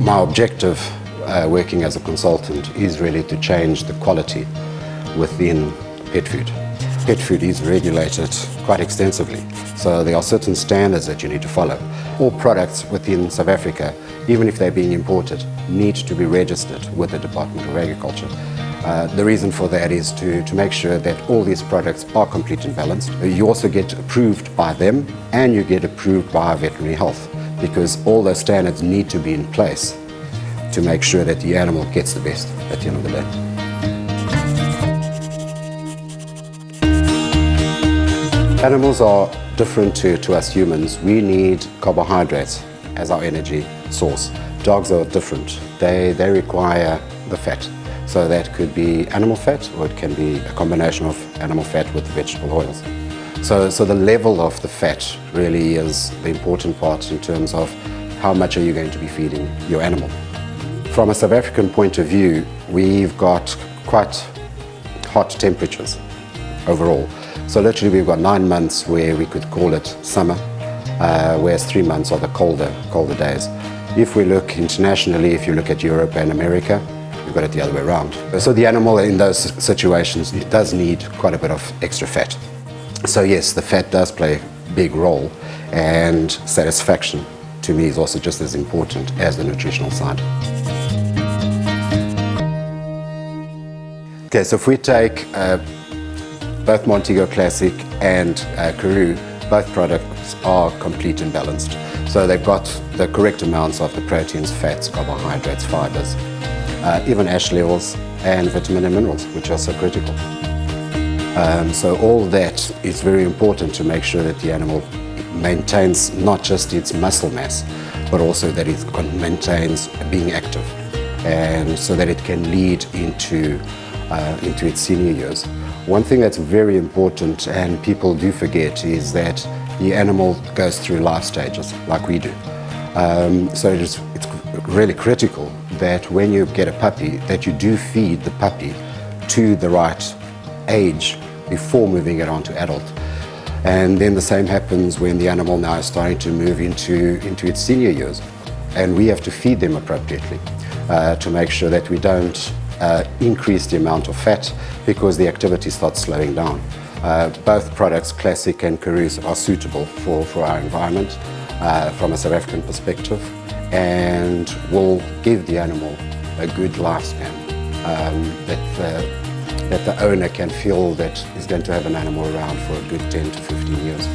My objective working as a consultant is really to change the quality within pet food. Pet food is regulated quite extensively, so there are certain standards that you need to follow. All products within South Africa, even if they're being imported, need to be registered with the Department of Agriculture. The reason for that is to make sure that all these products are complete and balanced. You also get approved by them and you get approved by veterinary health, because all those standards need to be in place to make sure that the animal gets the best at the end of the day. Animals are different to us humans. We need carbohydrates as our energy source. Dogs are different. They require the fat. So that could be animal fat, or it can be a combination of animal fat with vegetable oils. So the level of the fat really is the important part in terms of how much are you going to be feeding your animal. From a South African point of view, we've got quite hot temperatures overall. So literally we've got 9 months where we could call it summer, whereas 3 months are the colder days. If we look internationally, if you look at Europe and America, we've got it the other way around. So the animal in those situations, it does need quite a bit of extra fat. So yes, the fat does play a big role, and satisfaction to me is also just as important as the nutritional side. Okay, so if we take both Montego Classic and Karoo, both products are complete and balanced. So they've got the correct amounts of the proteins, fats, carbohydrates, fibers, even ash levels and vitamin and minerals, which are so critical. So all that is very important to make sure that the animal maintains not just its muscle mass, but also that it maintains being active, and so that it can lead into its senior years. One thing that's very important and people do forget is that the animal goes through life stages like we do. So it's really critical that when you get a puppy, that you do feed the puppy to the right age before moving it on to adult. And then the same happens when the animal now is starting to move into its senior years. And we have to feed them appropriately to make sure that we don't increase the amount of fat because the activity starts slowing down. Both products, Classic and Karoo, are suitable for our environment from a South African perspective, and will give the animal a good lifespan, that the owner can feel that he's going to have an animal around for a good 10 to 15 years.